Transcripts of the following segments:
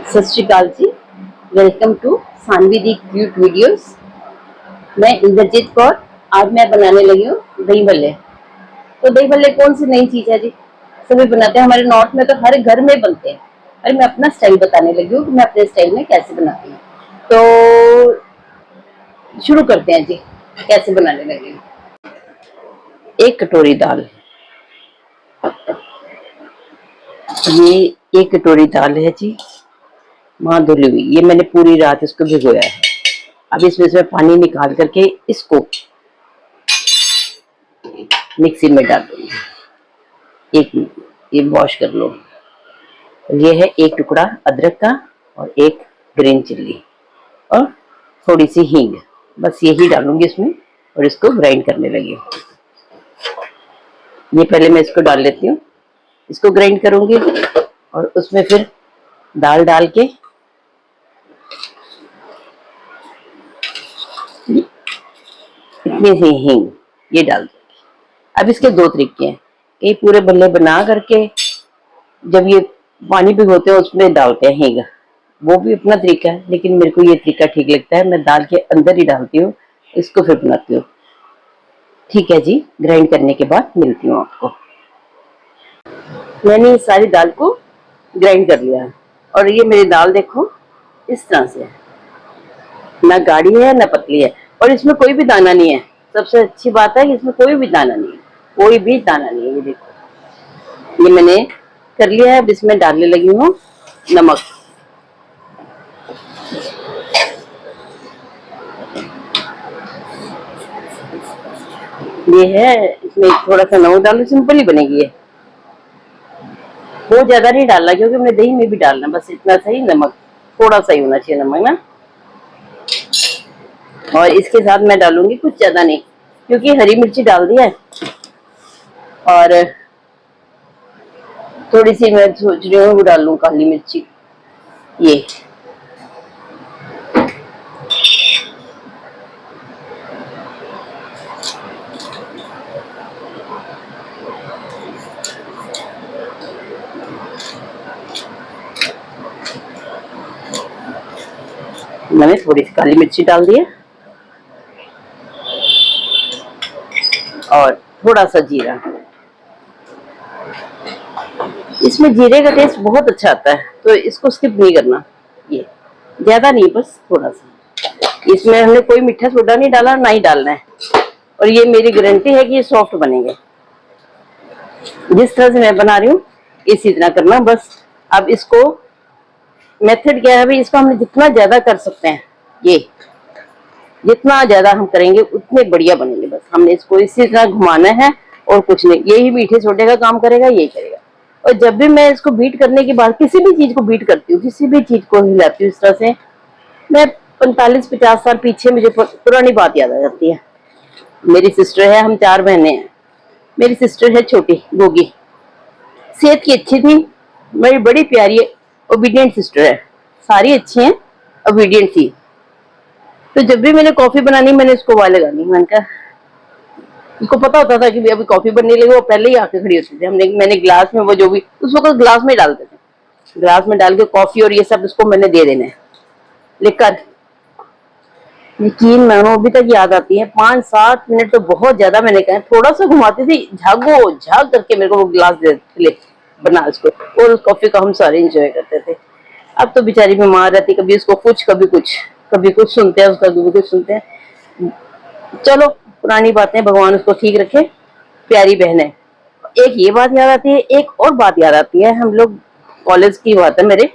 सत Sri Akal ji. Welcome to Sanvi the cute videos. मैं इंद्रजीत कौर। आज मैं बनाने लगी हूँ दही भल्ले। तो दही भल्ले कौन सी नई चीज है जी, सभी बनाते हैं। हमारे नॉर्थ में तो हर घर में बनते हैं, पर मैं अपना स्टाइल बताने लगी हूँ कि मैं अपने स्टाइल में कैसे बनाती हूँ। तो शुरू करते हैं जी, कैसे बनाने लगी हूँ। 1 कटोरी दाल, ये 1 कटोरी दाल है जी, माँ धुली हुई। ये मैंने पूरी रात इसको भिगोया है। अब इसमें से पानी निकाल करके इसको मिक्सी में डाल दूंगी। ये वॉश कर लो। ये है 1 टुकड़ा अदरक का और 1 ग्रीन चिल्ली और थोड़ी सी हींग। बस यही डालूंगी इसमें और इसको ग्राइंड करने लगी हूँ। ये पहले मैं इसको डाल लेती हूँ, इसको ग्राइंड करूंगी और उसमें फिर दाल डाल के इतनी सी हींग ये डाल दूंगी। अब इसके 2 तरीके हैं। कई पूरे भल्ले बना करके जब ये पानी भिगोते हैं उसमें डालते हैं हींग, वो भी अपना तरीका है, लेकिन मेरे को ये तरीका ठीक लगता है। मैं दाल के अंदर ही डालती हूँ, इसको फिर बनाती हूँ। ठीक है जी, ग्राइंड करने के बाद मिलती हूँ आपको। मैंने ये सारी दाल को ग्राइंड कर लिया है और ये मेरी दाल देखो इस तरह से है, ना गाढ़ी है ना पतली है और इसमें कोई भी दाना नहीं है। सबसे अच्छी बात है कि इसमें कोई भी दाना नहीं है, कोई भी दाना नहीं है। ये देखो, ये मैंने कर लिया है। अब इसमें डालने लगी हूँ नमक। ये है, इसमें थोड़ा सा नमक डालो, सिंपल ही बनेगी ये। बहुत ज्यादा नहीं डालना क्योंकि हमने दही में भी डालना, बस इतना सही नमक, थोड़ा सा ही होना चाहिए नमक ना। और इसके साथ मैं डालूंगी, कुछ ज्यादा नहीं, क्योंकि हरी मिर्ची डाल दी है और थोड़ी सी मैं सोच रही हूँ वो डालूं काली मिर्ची। ये मैंने थोड़ी सी काली मिर्ची डाल दी है और थोड़ा सा जीरा। इसमें जीरे का टेस्ट बहुत अच्छा आता है, तो इसको स्किप नहीं करना। ये ज्यादा नहीं, बस थोड़ा सा। इसमें हमने कोई मीठा सोडा नहीं डाला, ना ही डालना है। और ये मेरी गारंटी है कि ये सॉफ्ट बनेंगे। जिस तरह से मैं बना रही हूँ इसी तरह करना बस। अब इसको मेथड क्या है भाई, इसको हमने जितना ज्यादा कर सकते हैं, ये जितना ज्यादा हम करेंगे उतने बढ़िया बनेंगे। बस हमने इसको इसी तरह घुमाना है और कुछ नहीं। यही मीठे सोडे का काम करेगा, यही करेगा। और जब भी मैं इसको बीट करने के बाद किसी भी चीज को बीट करती हूँ, किसी भी चीज को हिलाती हूँ इस तरह से, मैं 45-50 साल पीछे मुझे पुरानी बात याद आ जाती है। मेरी सिस्टर है, हम 4 बहनें हैं। मेरी सिस्टर है छोटी गोगी, सेहत की अच्छी थी, मेरी बड़ी प्यारी ओबीडियंट सिस्टर है। सारी अच्छी हैं, ओबीडियंट थी। तो जब भी मैंने कॉफी बनानी, मैंने उसको आवाज लगानी। मैंने कहा, उसको पता होता था कि अभी कॉफी बनने लगी, वो पहले ही आके खड़ी होती थी। मैंने गिलास में, वो जो भी उस वक्त ग्लास में डालते थे, ग्लास में डाल के कॉफी और ये सब उसको मैंने दे देना है लिखकर। यकीन मानो अभी तक याद आती है। 5-7 मिनट तो बहुत ज्यादा, मैंने कहा थोड़ा सा घुमाती थी, झागो झाग करके मेरे को वो गिलास दे ले बना उसको, और उस कॉफी का हम सारे इंजॉय करते थे। अब तो बेचारी बीमार रहती, कभी उसको कुछ, कभी कुछ, कभी कुछ सुनते हैं उसका, कभी कुछ सुनते हैं। चलो पुरानी बातें, भगवान उसको ठीक रखे, प्यारी बहन है। एक ये बात याद आती है, एक और बात याद आती है। हम लोग कॉलेज की बात है, मेरे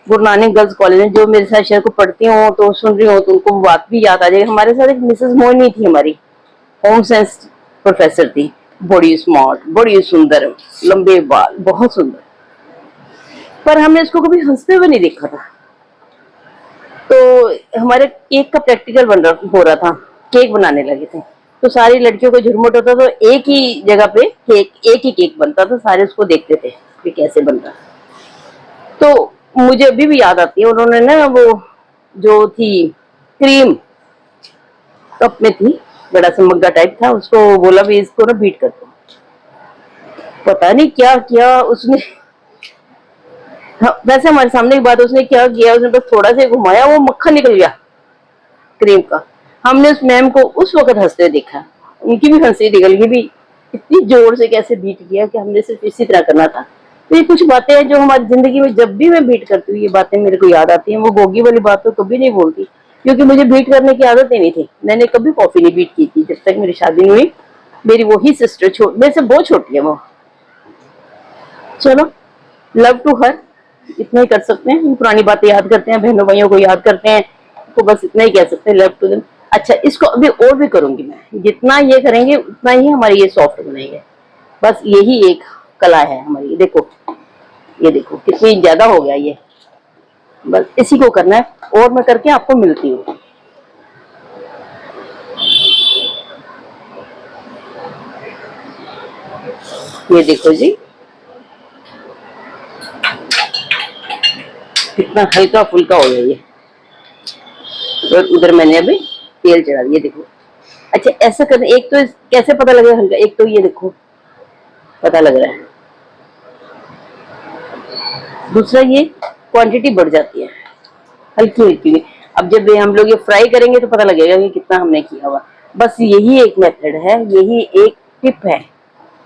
गुरु नानक गर्ल्स कॉलेज में, जो मेरे साथ शहर को पढ़ती हो तो सुन रही हो तो उनको बात भी याद आ जाएगी। हमारे साथ एक मिसेस मोइनी थी, हमारी होम साइंस प्रोफेसर थी। बड़ी स्मार्ट, बड़ी सुंदर, लंबे बाल, बहुत सुंदर। पर हमने उसको कभी हंसते हुए नहीं देखा था। तो हमारे केक का प्रैक्टिकल हो रहा था, केक बनाने लगे थे। तो सारी लड़कियों को झुरमुट होता, तो एक ही जगह पे एक ही केक बनता था, सारे उसको देखते थे कि कैसे बन रहा। तो मुझे अभी भी याद आती है, उन्होंने ना वो जो थी क्रीम कप में थी, बड़ा सा मग्गा टाइप था, उसको बोला भी इसको ना बीट कर दो। पता नहीं क्या किया उसने, हाँ, वैसे हमारे सामने की बात, उसने क्या किया, उसने बस थोड़ा सा घुमाया, वो मक्खन निकल गया क्रीम का। हमने उस मैम को उस वक्त हंसते हुए देखा, उनकी भी हंसी निकल गई भी, इतनी जोर से कैसे बीट किया कि हमने सिर्फ इसी तरह करना था। तो ये कुछ बातें हैं जो हमारी जिंदगी में जब भी मैं बीट करती हूँ, ये बातें मेरे को याद आती हैं। वो गोगी वाली बात तो कभी नहीं बोलती, क्योंकि मुझे बीट करने की आदत ही नहीं थी। मैंने कभी कॉफी नहीं बीट की थी जब तक मेरी शादी नहीं हुई। मेरी वही सिस्टर मेरे से बहुत छोटी है वो। चलो, लव टू हर, इतना ही कर सकते हैं। पुरानी बातें याद करते हैं, बहनों भाइयों को याद करते हैं, तो बस इतना ही कह सकते हैं, लव टू देम। अच्छा, इसको अभी और भी करूंगी मैं, जितना ये करेंगे उतना ही हमारी ये सॉफ्ट बनेंगे। बस यही एक कला है हमारी। देखो, ये देखो कितनी ज्यादा हो गया ये। बस इसी को करना है और मैं करके आपको मिलती हूँ। ये देखो जी, कितना हल्का फुल्का हो गया ये। और उधर मैंने अभी तेल चढ़ा दिया, देखो। अच्छा, ऐसा कर, एक तो कैसे पता लगेगा हल्का, एक तो ये देखो पता लग रहा है, दूसरा ये क्वांटिटी बढ़ जाती है हल्की हल्की। अब जब हम लोग ये फ्राई करेंगे तो पता लगेगा कि कितना हमने किया हुआ। बस यही एक मेथड है, यही एक टिप है।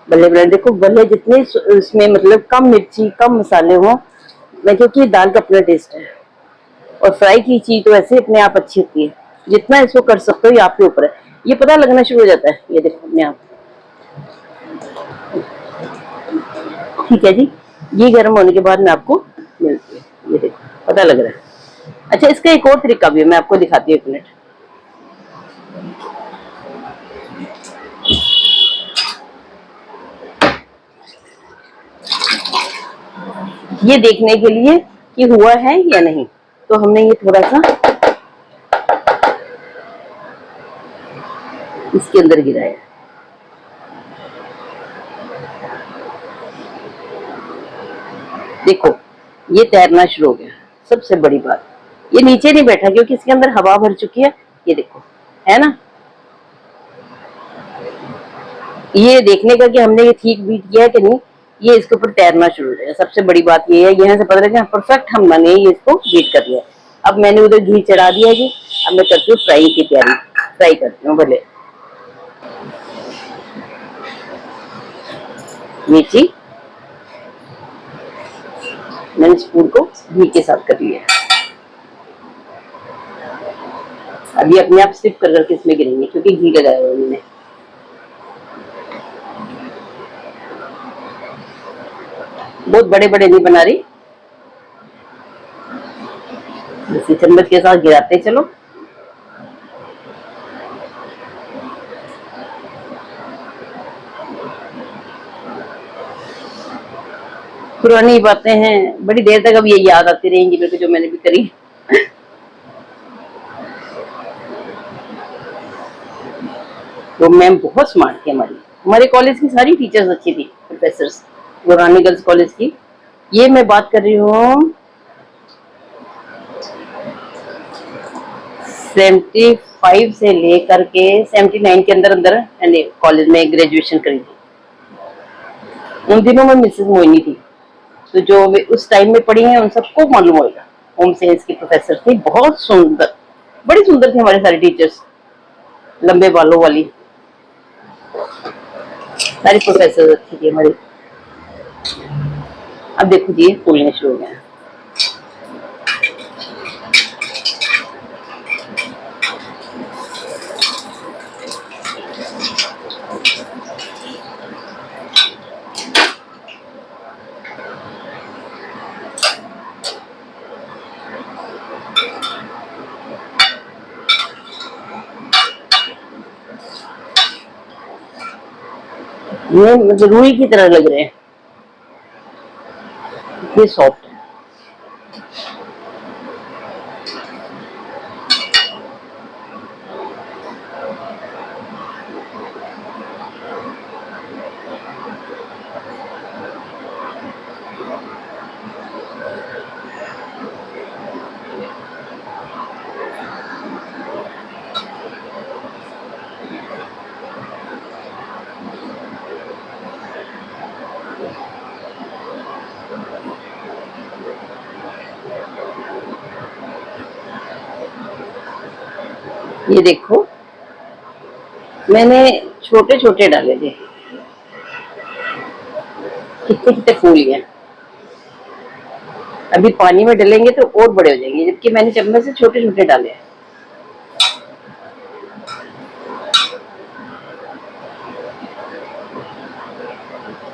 बल्ले बल्ले देखो, बल्ले जितने इसमें मतलब कम मिर्ची कम मसाले हो, मैं, क्योंकि दाल का अपना टेस्ट है और फ्राई की चीज तो ऐसे अपने आप अच्छी होती है। जितना इसको कर सकते हो ये आपके ऊपर है। ये पता लगना शुरू हो जाता है, ये देखो अपने आप। ठीक है जी, ये गर्म होने के बाद मैं आपको मिलती हूँ। ये देखो पता लग रहा है। अच्छा, इसका एक और तरीका भी है, मैं आपको दिखाती हूँ, एक मिनट। ये देखने के लिए कि हुआ है या नहीं, तो हमने ये थोड़ा सा इसके अंदर गिराया। देखो, ये तैरना शुरू हो गया। सबसे बड़ी बात, ये नीचे नहीं बैठा क्योंकि इसके अंदर हवा भर चुकी है। ये देखो, है ना। ये देखने का कि हमने ये ठीक बीट किया है कि नहीं, ये इसके ऊपर तैरना शुरू हो जाएगा। सबसे बड़ी बात ये है, यहाँ से पता लगे परफेक्ट हम बने, ये इसको बीट कर लिया। अब मैंने उधर घी चढ़ा दिया जी। अब मैं करती हूँ फ्राई की तैयारी। फ्राई करती हूँ भले मिर्ची, मैंने स्पून को घी के साथ कर लिया। अब ये अपने आप स्टिप कर करके इसमें गिरेंगे क्योंकि घी लगाया हुआ मैंने। बहुत बड़े बड़े नहीं बना रही, इसी चम्मच के साथ गिराते चलो। पुरानी बातें हैं, बड़ी देर तक अब ये याद आती रहेंगी मेरे को, जो मैंने भी करी। वो मैम बहुत स्मार्ट थी हमारी। हमारे कॉलेज की सारी टीचर्स अच्छी थी, प्रोफेसर। गुरानी गर्ल्स कॉलेज की ये मैं बात कर रही हूँ 75 से लेकर के 79 के अंदर अंदर मैंने कॉलेज में ग्रेजुएशन करी थी। उन दिनों में मिसेस मोइनी थी, तो जो उस टाइम में पढ़ी है उन सबको मालूम होगा। होम साइंस की प्रोफेसर थी, बहुत सुंदर, बड़ी सुंदर थी हमारे सारे टीचर्स, लंबे बालों वाली सारी प्रोफेसर अच्छी थी हमारी। अब देखो जी, फूलने शुरू हो गया। ये मतलब रूई की तरह लग रहे हैं, ये सॉफ्ट है। ये देखो मैंने छोटे छोटे डाले थे, कितने कितने फूल हैं। अभी पानी में डालेंगे तो और बड़े हो जाएंगे, जबकि मैंने चम्मच से छोटे छोटे डाले हैं।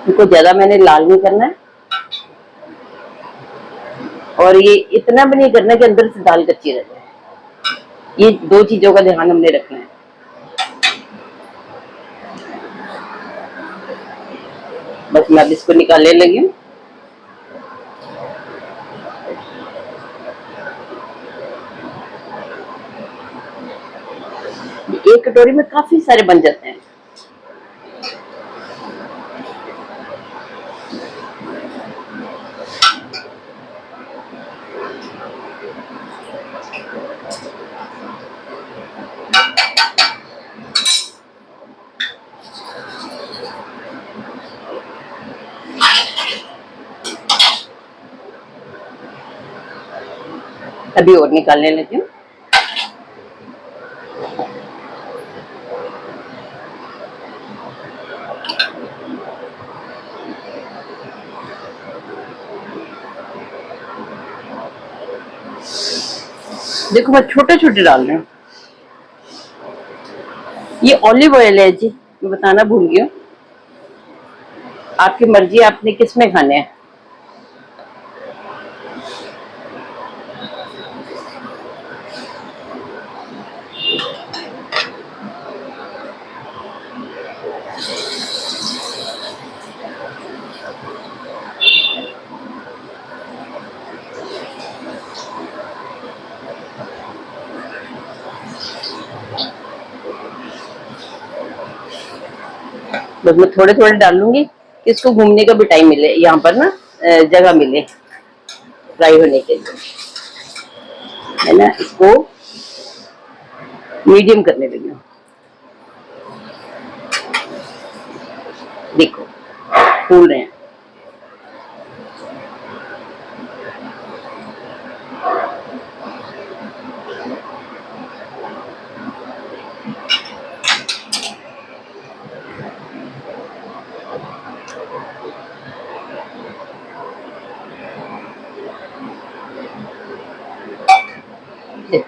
इनको ज्यादा मैंने लाल नहीं करना है, और ये इतना भी नहीं करना कि अंदर से दाल कच्ची रह जाए। ये दो चीजों का ध्यान हमने रखना है। बस मैं अब इसको निकालने लगी हूँ। एक कटोरी में काफी सारे बन जाते हैं। अभी और निकालने लगी हूँ। देखो मैं छोटे छोटे डाल रही हूँ। ये ऑलिव ऑयल है जी, मैं बताना भूल गई हूँ। आपकी मर्जी, आपने किस में खाने हैं। बस मैं थोड़े थोड़े डालूंगी, इसको घूमने का भी टाइम मिले, यहाँ पर ना जगह मिले फ्राई होने के लिए, है ना। इसको मीडियम करने लगी हूँ। देखो फूल रहे हैं।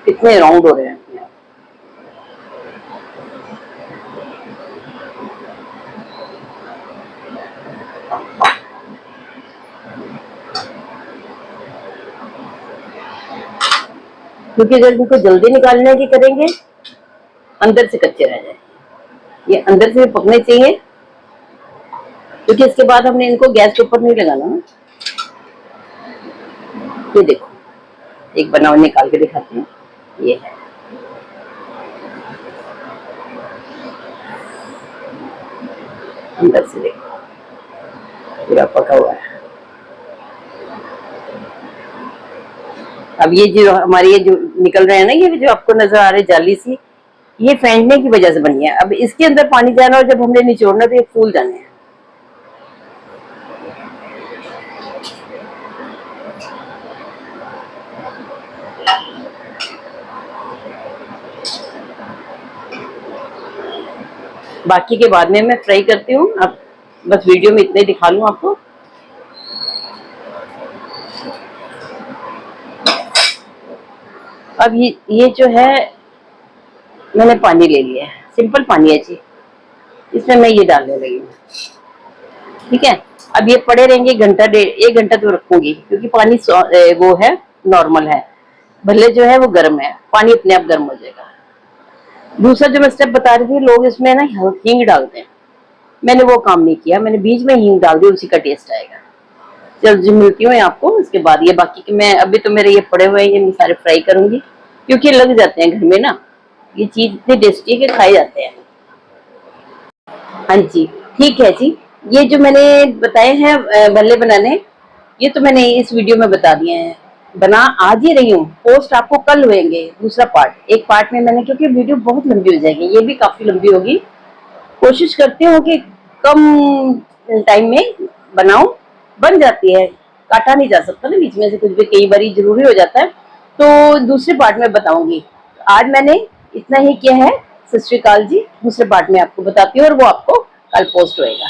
कितने राउंड हो रहे हैं। क्योंकि अगर इनको जल्दी निकालने की करेंगे अंदर से कच्चे रह जाए, ये अंदर से पकने चाहिए, क्योंकि इसके बाद हमने इनको गैस के ऊपर नहीं लगाना। ये देखो एक बनाओ, निकाल के दिखाती हूँ। ये है, अंदर से देखो पूरा पका हुआ है। अब ये जो हमारी ये जो निकल रहे हैं ना, ये जो आपको नजर आ रहे जाली सी, ये फेंटने की वजह से बनी है। अब इसके अंदर पानी जाना, और जब हमने निचोड़ना तो ये फूल जाने हैं। बाकी के बाद में मैं फ्राई करती हूँ। अब बस वीडियो में इतना ही दिखा लूँ आपको। अब ये जो है मैंने पानी ले लिया है, सिंपल पानी है जी, इसमें मैं ये डालने लगी हूँ। ठीक है, अब ये पड़े रहेंगे घंटा डेढ़, 1 घंटा तो रखूंगी, क्योंकि पानी वो है नॉर्मल है, भले जो है वो गर्म है, पानी अपने आप गर्म हो जाएगा। दूसरा जो मैं स्टेप बता रही थी, लोग इसमें ना हींग डालते हैं, मैंने वो काम नहीं किया, मैंने बीच में हींग डाल दी, उसी का टेस्ट आएगा। जल्दी मिलती हूँ आपको इसके बाद। ये बाकी के मैं अभी तो मेरे ये पड़े हुए हैं, ये मैं सारे फ्राई करूंगी, क्योंकि लग जाते हैं घर में ना, ये चीज इतनी टेस्टी है कि खाए जाते हैं। हाँ जी ठीक है जी। ये जो मैंने बताए हैं भल्ले बनाने, ये तो मैंने इस वीडियो में बता दिए हैं। बना आज ही रही हूँ, पोस्ट आपको कल होंगे दूसरा पार्ट। एक पार्ट में मैंने, क्योंकि वीडियो बहुत लंबी हो जाएगी, ये भी काफी लंबी होगी, कोशिश करती हूँ कि कम टाइम में बनाऊं। बन जाती है, काटा नहीं जा सकता ना बीच में से कुछ भी, कई बार जरूरी हो जाता है, तो दूसरे पार्ट में बताऊंगी। आज मैंने इतना ही किया है। सत श्री अकाल जी, दूसरे पार्ट में आपको बताती हूँ और वो आपको कल पोस्ट होएगा।